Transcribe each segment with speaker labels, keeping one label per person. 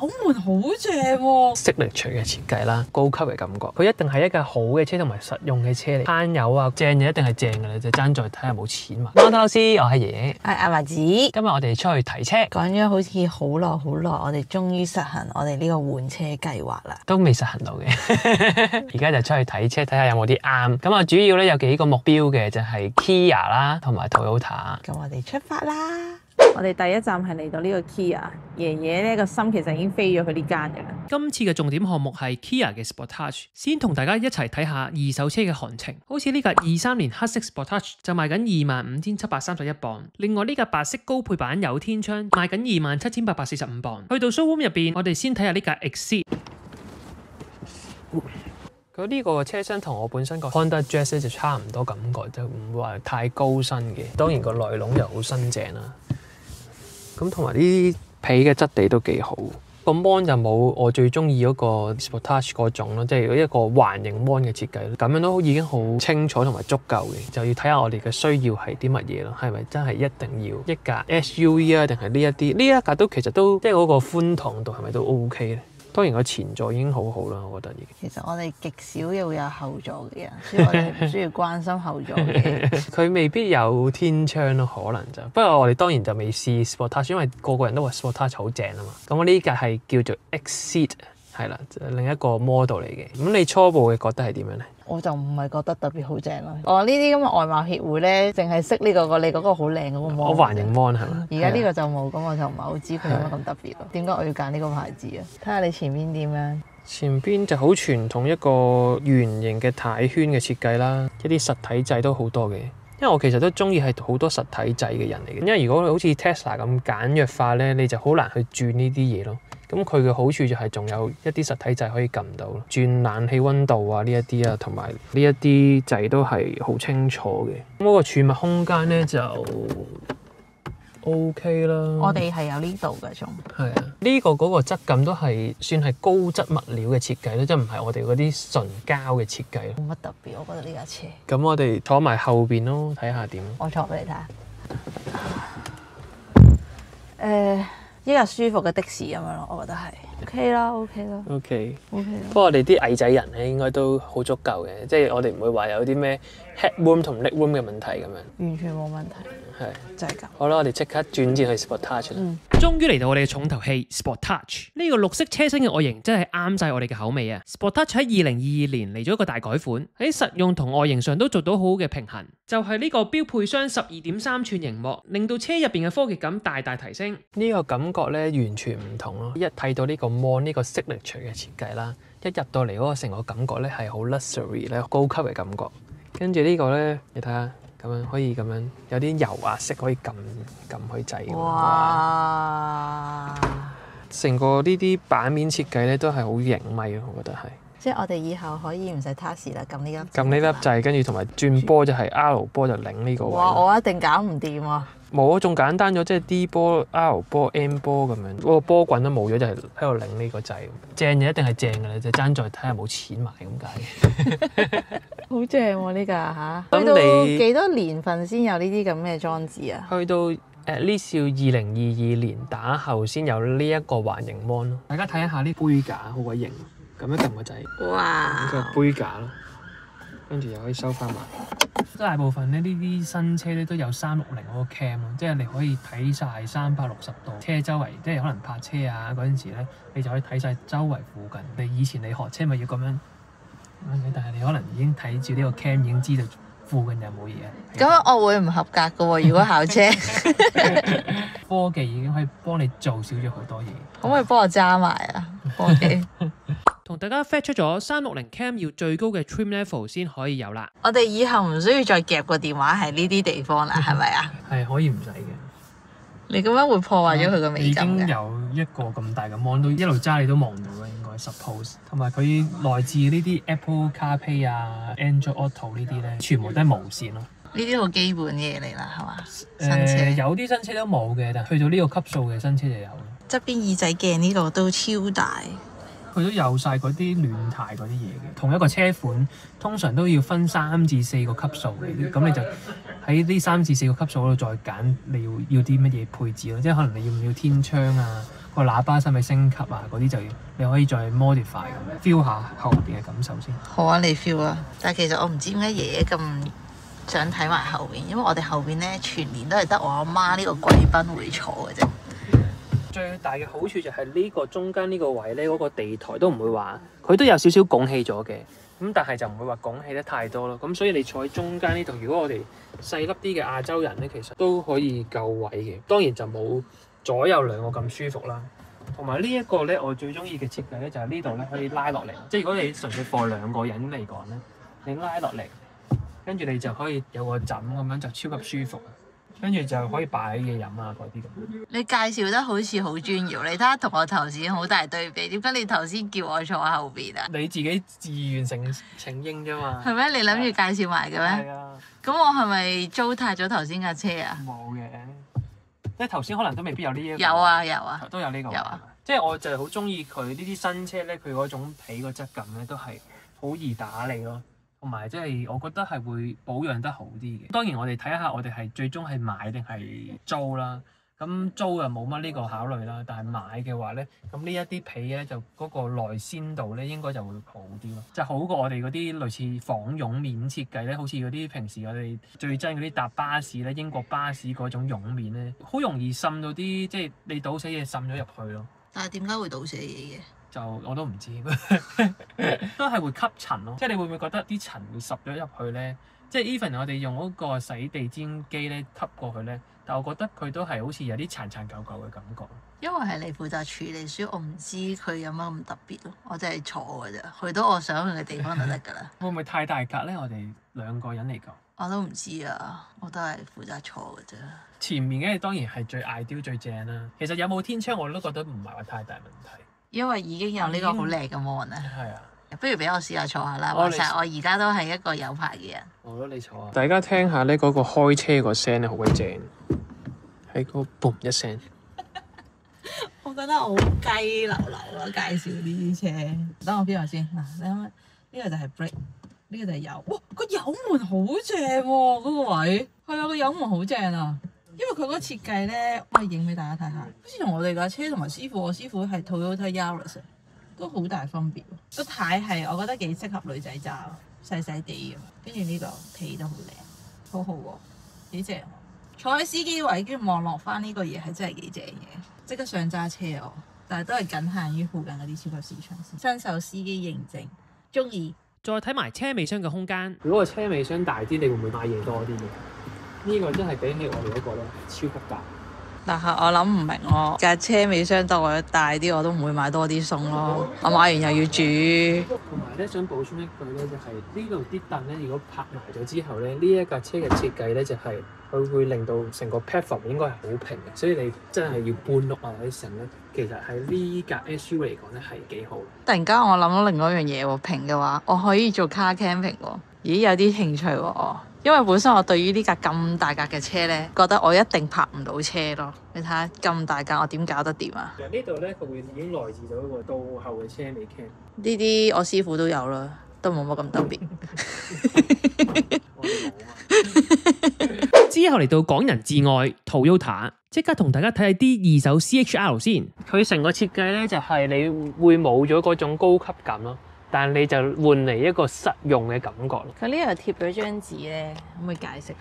Speaker 1: 油門好正喎
Speaker 2: ，signature 嘅設計啦，高級嘅感覺。佢一定係一架好嘅車同埋實用嘅車嚟。慳油啊，正就一定係正㗎啦，就爭在睇下冇錢嘛。安老師，我係爺爺，
Speaker 1: 阿華子。
Speaker 2: 今日我哋出去睇車，
Speaker 1: 講咗好似好耐，我哋終於實行我哋呢個換車計劃啦。
Speaker 2: 都未實行到嘅，而家就出去睇車，睇下有冇啲啱。咁啊，主要咧有幾個目標嘅，就係 Kia 啦，同埋 Toyota。
Speaker 1: 咁我哋出發啦！我哋第一站係嚟到呢個 Kia，爺爺呢個心其實已經飛咗去呢間嘅啦。
Speaker 3: 今次嘅重點項目係 Kia 嘅 Sportage， 先同大家一齊睇下二手車嘅行情。好似呢架23年黑色 Sportage 就賣緊25,731磅，另外呢架白色高配版有天窗賣緊27,845磅。去到 showroom 入邊，我哋先睇下呢架 Exceed。
Speaker 2: 佢呢個車身同我本身個 Honda Jazz 就差唔多感覺，就唔會話太高身嘅。當然個內籠又好新淨啦。咁同埋啲皮嘅質地都幾好。個 mon 就冇我最中意嗰個 Sportage 嗰種咯，即係一個環形 mon 嘅設計。咁樣都已經好清楚同埋足夠嘅，就要睇下我哋嘅需要係啲乜嘢咯。係咪真係一定要一架 SUV 啊？定係呢一啲？呢一架都其實都即係嗰個寬敞度係咪都 OK 咧？當然個前座已經好好啦，我覺得已經。
Speaker 1: 其實我哋極少又會有後座嘅人，所以我哋唔需要關心後座嘅。
Speaker 2: 佢未必有天窗咯，可能就。不過我哋當然就未試 Sportage， 因為個個人都話 Sportage 好正啊嘛。咁我呢架係叫做 Exceed， 係啦，另一個 model 嚟嘅。咁你初步嘅覺得係點樣咧？
Speaker 1: 我就唔係覺得特別好正咯。我呢啲咁嘅外貌協會咧，淨係識呢個你嗰個好靚嗰個 mon。
Speaker 2: 我環形 mon 係嘛？
Speaker 1: 而家呢個就冇，咁我就唔係好知佢有乜咁特別咯。點解我要揀呢個牌子啊？睇下你前邊點樣。
Speaker 2: 前邊就好傳統一個圓形嘅軚圈嘅設計啦，一啲實體掣都好多嘅。因為我其實都中意係好多實體掣嘅人嚟嘅。因為如果好似 Tesla 咁簡約化咧，你就好難去轉呢啲嘢咯。咁佢嘅好處就係仲有一啲實體掣可以撳到，轉冷氣溫度啊呢一啲啊，同埋呢一啲掣都係好清楚嘅。咁嗰個儲物空間咧就 OK 啦。
Speaker 1: 我哋係有呢度嘅仲。
Speaker 2: 係啊，呢個嗰個質感都係算係高質物料嘅設計咯，即係唔係我哋嗰啲純膠嘅設計咯。
Speaker 1: 冇乜特別，我覺得呢架車。
Speaker 2: 咁我哋坐埋後邊咯，睇下點。
Speaker 1: 我坐俾你睇下。一架舒服嘅的士咁樣咯，我覺得係 OK 啦 ，OK 啦
Speaker 2: OK
Speaker 1: 啦。
Speaker 2: 不過我哋啲矮仔人咧，應該都好足夠嘅，即係我哋唔會話有啲咩 headroom 同 legroom 嘅問題咁樣。
Speaker 1: 完全冇問題，
Speaker 2: 係
Speaker 1: 就係咁。
Speaker 2: 好啦，我哋即刻轉戰去 Sportage 啦。
Speaker 3: 終於嚟到我哋嘅重頭戲 Sportage， 呢個綠色車身嘅外形真係啱晒我哋嘅口味啊！ Sportage 喺2022年嚟咗一個大改款，喺實用同外形上都做到好好嘅平衡。就係呢個標配雙12.3寸熒幕，令到車入邊嘅科技感大大提升。
Speaker 2: 呢個感覺咧完全唔同咯，一睇到呢個 mon 呢個 signature 嘅設計啦，一入到嚟嗰個成個感覺咧係好 luxury 咧，高級嘅感覺。跟住呢個咧，你睇下。咁樣可以咁樣有啲油壓式可以撳去掣。
Speaker 1: 哇！
Speaker 2: 成個呢啲版面設計咧都係好型咪咯，我覺得係。
Speaker 1: 即係我哋以後可以唔使 task 啦，撳呢粒
Speaker 2: 撳呢粒掣，跟住同埋轉波就係 R 波就擰呢個位。
Speaker 1: 哇！我一定搞唔掂啊！
Speaker 2: 冇啊，仲簡單咗，即係 D 波、R 波、M 波咁樣，嗰個波棍都冇咗，就係喺度擰呢個掣。正就一定係正㗎啦，就爭在睇下冇錢買咁解。
Speaker 1: 好正喎呢架嚇！
Speaker 2: 咁
Speaker 1: 去到
Speaker 2: 你
Speaker 1: 幾多年份先有呢啲咁嘅裝置啊？
Speaker 2: 去到at least 要2022年打後先有呢一個環形 mon 咯。大家睇一下呢杯架好鬼型，咁樣撳個掣，
Speaker 1: 哇！
Speaker 2: 個杯架咯，跟住又可以收翻埋。大部分咧呢啲新車咧都有360嗰個 cam 咯，即係你可以睇晒360度車周圍，即係可能泊車啊嗰陣時咧，你就可以睇晒周圍附近。你以前你學車咪要咁樣，但係你可能已經睇住呢個 cam 已經知道附近有冇嘢。
Speaker 1: 咁我會唔合格㗎喎？如果考車，
Speaker 2: 科技已經可以幫你做少咗好多嘢。
Speaker 1: 可唔可以幫我揸埋啊？科技。
Speaker 3: 同大家 fetch 出咗360 cam 要最高嘅 trim level 先可以有啦。
Speaker 1: 我哋以後唔需要再夾個電話喺呢啲地方啦，係咪啊？
Speaker 2: 係可以唔使嘅。
Speaker 1: 你咁樣會破壞咗佢個美感嘅。
Speaker 2: 已經有一個咁大嘅 mon 都一路揸你都望到嘅，應該 suppose。同埋佢內置呢啲 Apple CarPlay 啊、Android Auto 呢啲咧，全部都係無線咯。
Speaker 1: 呢啲好基本嘅嘢嚟啦，係嘛？新車
Speaker 2: 有啲新車都冇嘅，但係去到呢個級數嘅新車就有。
Speaker 1: 側邊耳仔鏡呢個都超大。
Speaker 2: 佢都有晒嗰啲暖軚嗰啲嘢嘅，同一個車款通常都要分3至4個級數嘅，咁你就喺呢3至4個級數嗰度再揀你要啲乜嘢配置咯，即係可能你要唔要天窗啊，個喇叭使咪升級啊，嗰啲就要你可以再 modify 咁 feel 下後邊嘅感受先。
Speaker 1: 好啊，你 feel 啊！但係其實我唔知點解爺爺咁想睇埋後邊，因為我哋後邊咧全年都係得我阿媽呢個貴賓會坐嘅啫。
Speaker 2: 最大嘅好處就係呢個中間呢個位咧，嗰個地台都唔會話，佢都有少少拱起咗嘅，咁但係就唔會話拱起得太多咯。咁所以你坐喺中間呢度，如果我哋細粒啲嘅亞洲人咧，其實都可以夠位嘅。當然就冇左右兩個咁舒服啦。同埋呢一個咧，我最中意嘅設計咧，就係呢度咧可以拉落嚟。即係如果你純粹放兩個人嚟講咧，你拉落嚟，跟住你就可以有個枕咁樣就超級舒服。跟住就可以擺嘢飲啊嗰啲咁。
Speaker 1: 你介紹得好似好專業，你睇下同我頭先好大對比。點解你頭先叫我坐喺後邊啊？
Speaker 2: 你自己自願請纓啫嘛。
Speaker 1: 係咩？你諗住介紹埋嘅咩？
Speaker 2: 係啊。
Speaker 1: 咁我係咪糟蹋咗頭先架車啊？
Speaker 2: 冇嘅，即係頭先可能都未必有呢一個。
Speaker 1: 有啊有啊，
Speaker 2: 都有呢個。
Speaker 1: 有啊。
Speaker 2: 即係我就係好中意佢呢啲新車咧，佢嗰種皮個質感咧都係好易打理咯。同埋即係我覺得係會保養得好啲嘅。當然我哋睇下我哋係最終係買定係租啦。咁租又冇乜呢個考慮啦。但係買嘅話咧，咁呢一啲皮咧就嗰個耐鮮度咧應該就會好啲咯。就好過我哋嗰啲類似仿絨面設計咧，好似嗰啲平時我哋最憎嗰啲搭巴士咧，英國巴士嗰種絨面咧，好容易滲到啲即係你倒死嘢滲咗入去咯。
Speaker 1: 但係點解會倒瀉嘢嘅？
Speaker 2: 就我都唔知，都係會吸塵咯。即係你會唔會覺得啲塵會滲咗入去咧？即係 even 我哋用嗰個洗地氈機咧吸過去咧，但我覺得佢都係好似有啲殘殘舊舊嘅感覺。
Speaker 1: 因為係你負責處理，所以我唔知佢有乜咁特別咯。我淨係坐㗎咋，去到我想去嘅地方就得㗎啦。
Speaker 2: 會唔會太大格咧？我哋兩個人嚟講，
Speaker 1: 我都唔知啊，我都係負責坐㗎啫。
Speaker 2: 前面嘅當然係最 ideal 最正啦。其實有冇天窗我都覺得唔係話太大問題。
Speaker 1: 因為已經有呢個好靚嘅 mon 啦。
Speaker 2: 係啊，
Speaker 1: 不如俾我試下坐下啦。話曬我而家都係一個有牌嘅人。
Speaker 2: 好咯，你坐啊！大家聽下咧，嗰個開車個聲咧好鬼正，喺嗰嘣一聲。
Speaker 1: 我覺得好雞流流啊！介紹呢啲車，等我邊度先嗱。你諗下，呢個就係 brake，呢個就係油。哇！個油門好正喎，嗰個位係啊，個油門好正啊！因為佢嗰個設計咧，我影俾大家睇下，好似同我哋架車同埋師傅，我師傅係 Toyota Yaris，都好大分別。個軚係我覺得幾適合女仔揸，細細地咁。跟住呢個皮都好靚，好好喎，幾正。坐喺司機位，跟住望落翻呢個嘢係真係幾正嘅，即刻想揸車哦！但係都係僅限於附近嗰啲超級市場先。新手司機認證，中意。
Speaker 3: 再睇埋車尾箱嘅空間，
Speaker 2: 如果個車尾箱大啲，你會唔會買嘢多啲嘅？呢個真係比起我哋嗰個咧，超級大。
Speaker 1: 但係我諗唔明喎，架車尾箱當我大啲，我都唔會買多啲餸咯。我買完又要煮。
Speaker 2: 同埋咧，想補充一句咧，就係呢度啲凳咧，如果拍埋咗之後咧，呢一架車嘅設計咧，就係佢會令到成個 platform 應該係好平嘅，所以你真係要搬屋啊或者成咧，其實喺呢架 SUV 嚟講咧係幾好。
Speaker 1: 突然間我諗到另外一樣嘢喎，平嘅話我可以做 car camping 喎。咦，有啲興趣喎。因為本身我對於呢架咁大架嘅車咧，覺得我一定泊唔到車咯。你睇下咁大架，我點搞得掂啊？
Speaker 2: 其實呢度咧，佢會已經內置咗一個倒後嘅車尾 cam。
Speaker 1: 呢啲我師傅都有啦，都冇乜咁特別。
Speaker 3: 之後嚟到港人至愛 Toyota， 即刻同大家睇下啲二手 CHR 先。
Speaker 2: 佢成個設計咧，就係你會冇咗嗰種高級感咯。但係你就換嚟一個實用嘅感覺咯。
Speaker 1: 佢呢度貼咗張紙咧，可唔可以解釋下？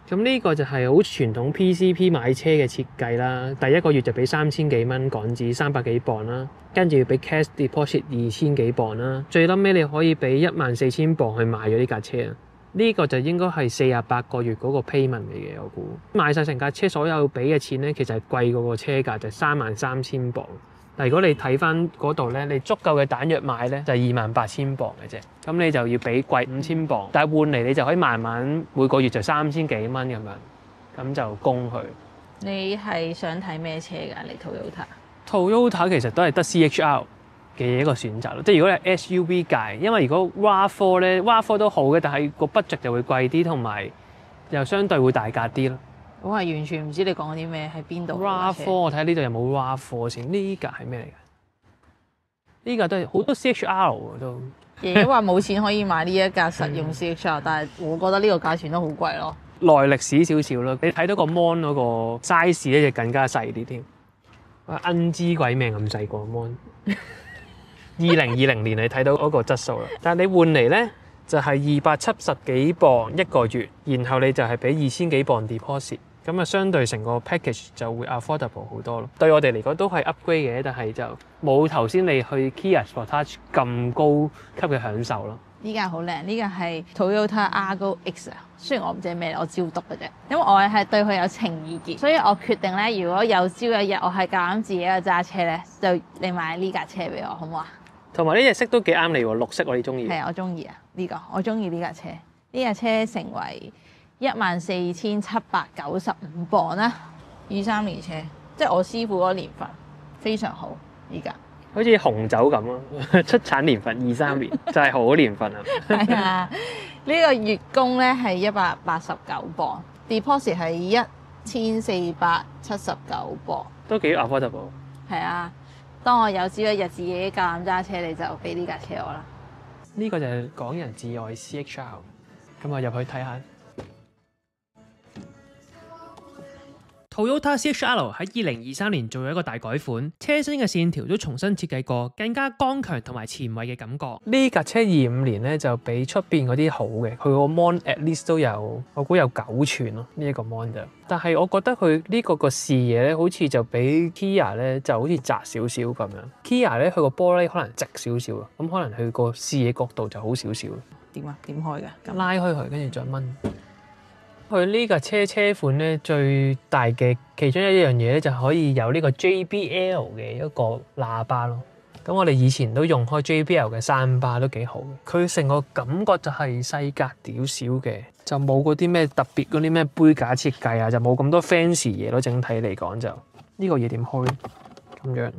Speaker 2: 咁呢個就係好傳統 PCP 買車嘅設計啦。第一個月就俾3000幾蚊港紙，300幾磅啦，跟住要俾 cash deposit 2000幾磅啦。最撚尾你可以俾14000磅去買咗呢架車啊！呢個就應該係48個月嗰個 payment 嚟嘅，我估買晒成架車所有俾嘅錢咧，其實係貴過個車價，就33000磅。但如果你睇翻嗰度咧，你足夠嘅彈藥買咧就係28000磅嘅啫，咁你就要俾貴5000磅，但係換嚟你就可以慢慢每個月就3000幾蚊咁樣，咁就供佢。
Speaker 1: 你係想睇咩車㗎？你
Speaker 2: Toyota 其實都係得 CHR 嘅一個選擇咯，即係如果你係 SUV 界，因為如果 RAV4 咧 ，RAV4 都好嘅，但係個 budget 就會貴啲，同埋又相對會大格啲咯。
Speaker 1: 我係完全唔知你講啲咩，喺邊度
Speaker 2: ？RAV4 我睇下呢度有冇 RAV4 先。呢架係咩嚟㗎？呢架都係好多 CHR 喎都。
Speaker 1: 爺爺話冇錢可以買呢一架實用 CHR，但係我覺得呢個價錢都好貴咯。
Speaker 2: 耐歷史少少咯，你睇到個 mon 嗰個 size 咧就更加細啲添。恩之鬼命咁細個 mon。2020年你睇到嗰個質素啦，但係你換嚟咧就係270幾磅一個月，然後你就係俾2000幾磅 deposit， 咁啊相對成個 package 就會 affordable 好多咯。對我哋嚟講都係 upgrade 嘅，但係就冇頭先你去 Kia Sportage 咁高級嘅享受咯。
Speaker 1: 呢架好靚，呢架係 Toyota Argo X 啊。雖然我唔知咩，我照讀嘅啫。因為我係對佢有情意結，所以我決定咧，如果有朝一日我係夠膽自己去揸車咧，就你買呢架車俾我，好唔好啊？
Speaker 2: 同埋呢隻色都幾啱你喎，綠色我哋中意。
Speaker 1: 係啊，我中意啊呢個，我中意呢架車。呢架車成為14,795磅啦，23年車，即係我師傅嗰個年份，非常好依架。
Speaker 2: 好似紅酒咁咯，出產年份23年，就係好年份啊！
Speaker 1: 係啊，呢個月供咧係189磅 ，deposit 係1479磅，
Speaker 2: 都幾 affordable。
Speaker 1: 係啊，當我有朝一日自己夠膽揸車，你就俾呢架車我啦。
Speaker 2: 呢個就係港人至愛 CHR， 咁啊入去睇下。
Speaker 3: Toyota CHR 喺2023年做咗一個大改款，車身嘅線條都重新設計過，更加剛強同埋前衛嘅感覺。
Speaker 2: 呢架車25年咧就比出邊嗰啲好嘅，佢個 mon at least 都有，我估有9寸咯，呢一個 mon 就。但係我覺得佢呢個視野咧，好似就比 Kia 咧就好似窄少少咁樣。Kia 咧佢個玻璃可能直少少啊，咁可能佢個視野角度就好少少。
Speaker 1: 點啊？點開㗎？
Speaker 2: 拉開佢，跟住再掹。佢呢架車款咧最大嘅其中一樣嘢咧，就可以有呢個 JBL 嘅一個喇叭咯。咁我哋以前都用開 JBL 嘅山巴都幾好嘅。佢成個感覺就係細格屌少嘅，就冇嗰啲咩特別嗰啲咩杯架設計啊，就冇咁多 fancy 嘢咯。整體嚟講就呢個嘢點開咁樣。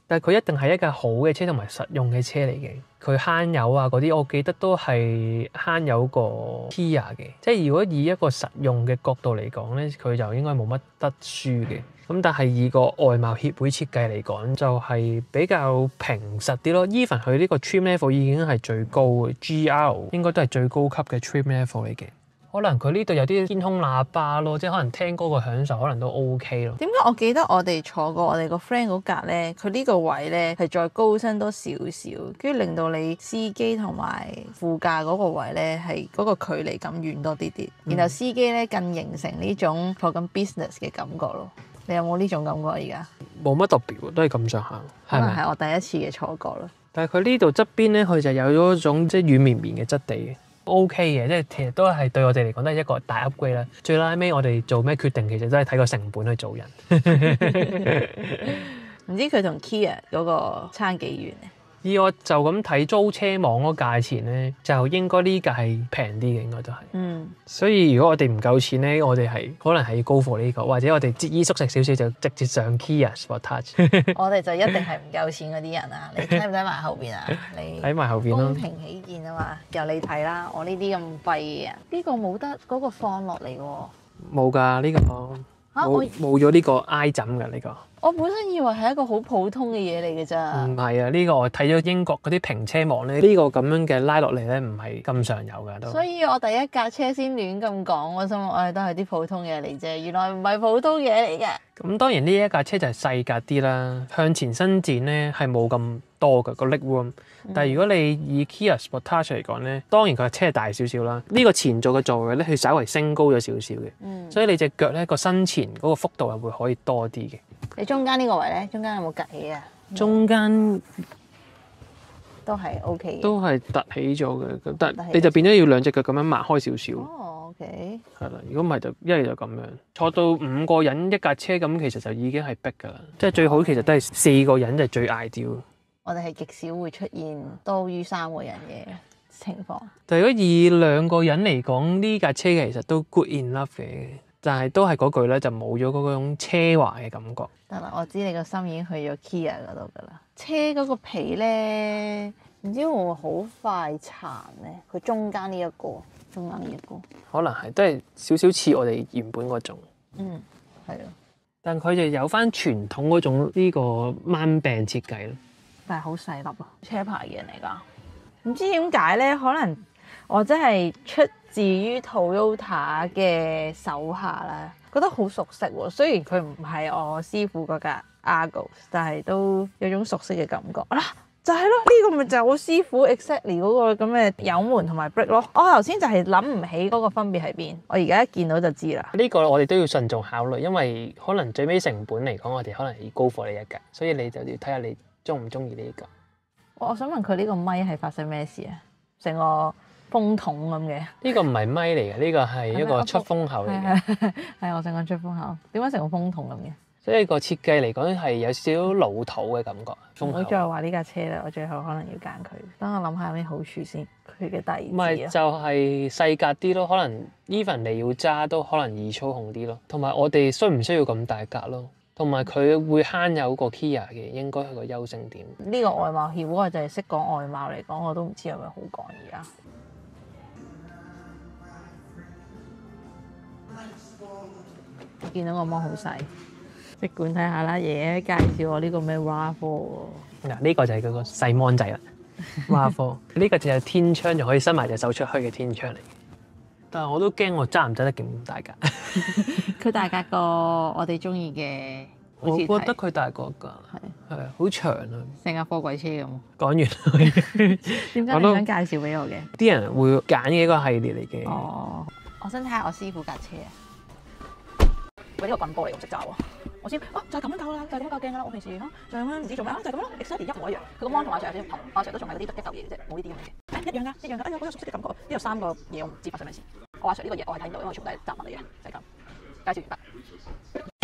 Speaker 2: 但係佢一定係一架好嘅車同埋實用嘅車嚟嘅，佢慳油啊嗰啲，我記得都係慳油過 Kia 嘅。即係如果以一個實用嘅角度嚟講咧，佢就應該冇乜得輸嘅。咁但係以個外貌協會設計嚟講，就係比較平實啲咯。Even 佢呢個 trim level 已經係最高嘅 GR， 應該都係最高級嘅 trim level 嚟嘅。可能佢呢度有啲天空喇叭咯，即係可能聽歌個享受可能都 OK 咯。
Speaker 1: 點解我記得我哋坐過我哋個 friend 嗰格咧，佢呢個位咧係再高身多少少，跟住令到你司機同埋副駕嗰個位咧係嗰個距離感遠多啲啲，然後司機咧更形成呢種坐緊 business 嘅感覺咯。你有冇呢種感覺而家？
Speaker 2: 冇乜特別喎，都係咁上下，
Speaker 1: 可能係我第一次嘅坐過咯。
Speaker 2: 但係佢呢度側邊咧，佢就有咗一種即係軟綿綿嘅質地嘅。OK 嘅，即係其實都係對我哋嚟講都係一個大 upgrade 啦。最拉尾我哋做咩決定，其實都係睇個成本去做人。唔
Speaker 1: 知佢同 Kia 嗰個差幾遠咧？
Speaker 2: 以我就咁睇租車網嗰價錢咧，就應該呢架係平啲嘅，應該都係。所以如果我哋唔夠錢咧，我哋係可能係要高過呢個，或者我哋節衣縮食少少就直接上 Kia Sportage。
Speaker 1: 我哋就一定係唔夠錢嗰啲人啊！你睇唔睇埋後邊啊？你
Speaker 2: 睇埋後邊咯。
Speaker 1: 公平起見啊嘛，由你睇啦。我呢啲咁廢嘅人，呢個冇得嗰個放落嚟喎。
Speaker 2: 冇㗎，呢個冇咗呢個挨枕㗎呢個。
Speaker 1: 我本身以為係一個好普通嘅嘢嚟嘅咋。
Speaker 2: 唔係啊，呢個我睇咗英國嗰啲平車網咧，呢個咁樣嘅拉落嚟咧，唔係咁常有㗎都。
Speaker 1: 所以我第一架車先亂咁講，我心諗都係啲普通嘢嚟啫，原來唔係普通嘢嚟嘅。
Speaker 2: 咁當然呢一架車就係細格啲啦，向前伸展咧係冇咁多嘅個 leg room。但係如果你以 Kia Sportage 嚟講咧，當然佢架車係大少少啦。呢個前座嘅座位咧，佢稍微升高咗少少嘅，所以你隻腳咧個身前嗰個幅度係會可以多啲嘅。
Speaker 1: 你中間呢個位咧，中間有冇趌起啊？
Speaker 2: 中間
Speaker 1: 都係 OK 嘅，
Speaker 2: 都係凸起咗嘅，但你就變咗要兩隻腳咁樣擘開少少。
Speaker 1: 哦 ，OK。係
Speaker 2: 啦，如果唔係就一係就咁樣坐到5個人一架車咁，其實就已經係逼㗎啦。即係最好其實都係4個人就最 ideal。
Speaker 1: 我哋係極少會出現多於3個人嘅情況。
Speaker 2: 但如果以2個人嚟講，呢架車其實都 good enough 嘅，但係都係嗰句咧，就冇咗嗰種奢華嘅感覺。
Speaker 1: 得啦，我知你個心已經去咗 Kia 嗰度㗎啦。車嗰個皮咧，唔知會唔會好快殘咧？佢中間呢一個，
Speaker 2: 可能係都係少少似我哋原本嗰種。
Speaker 1: 係咯。
Speaker 2: 但佢就有翻傳統嗰種呢個掹柄設計咯。
Speaker 1: 但係好細粒啊，車牌嘅人嚟㗎。唔知點解咧？可能我真係出自於 Toyota 嘅手下啦。覺得好熟悉喎。雖然佢唔係我師傅嗰架 Argos，但係都有種熟悉嘅感覺啦。就係咯，呢個咪就係我師傅 exactly 嗰個咁嘅油門同埋 brake 咯。我頭先就係諗唔起嗰個分別喺邊，我而家一見到就知啦。
Speaker 2: 呢個我哋都要慎重考慮，因為可能最尾成本嚟講，我哋可能要高過你一格，所以你就要睇下你中唔中意呢個。
Speaker 1: 我想問佢呢個咪係發生咩事啊？成個風筒咁嘅。
Speaker 2: 呢個唔係咪嚟嘅，呢個係一個出風口嚟嘅。
Speaker 1: 係我想講出風口，點解成個風筒咁嘅？
Speaker 2: 所以個設計嚟講係有少少老土嘅感覺。
Speaker 1: 唔好再話呢架車啦，我最後可能要揀佢。等我諗下有咩好處先。佢嘅底
Speaker 2: 唔係就係細格啲咯，可能 even 你要揸都可能易操控啲咯。同埋我哋需唔需要咁大格咯？同埋佢會慳有個 Kia 嘅，應該係個優勝點。
Speaker 1: 呢個外貌協我就係識講外貌嚟講，我都唔知有咩好講而家。見到個芒好細。即管睇下啦，爺爺介紹我呢個咩 RAV4 喎。
Speaker 2: 嗱，呢個就係佢個細芒仔啦，RAV4。呢個就係天窗，就可以伸埋隻手出去嘅天窗嚟。但係我都驚我揸唔揸得咁大架。
Speaker 1: 佢大格過我哋中意嘅，
Speaker 2: 我覺得佢大個㗎，係啊，好長啊，
Speaker 1: 成架貨櫃車咁。
Speaker 2: 講完，
Speaker 1: 點解你想介紹俾我嘅？
Speaker 2: 啲人會揀嘅一個系列嚟嘅。
Speaker 1: 哦，我想睇下我師傅架車啊。喂，呢個棍波嚟，我識揸喎。我先就係咁樣搞啦，就係咁樣搞鏡㗎啦。我平時就係咁樣唔知做咩就係咁咯。exactly 一模一樣。佢個 mon 同阿 Sir 有啲唔同，阿 Sir 都仲係嗰啲一嚿嘢嘅啫，冇呢啲咁嘅。一樣㗎，一樣㗎。哎呀，好有熟悉嘅感覺。呢有3個嘢，我唔知發生咩事。我阿 Sir 呢個嘢我係睇唔到，因為全部都係雜物嚟嘅，就係咁。介紹完畢。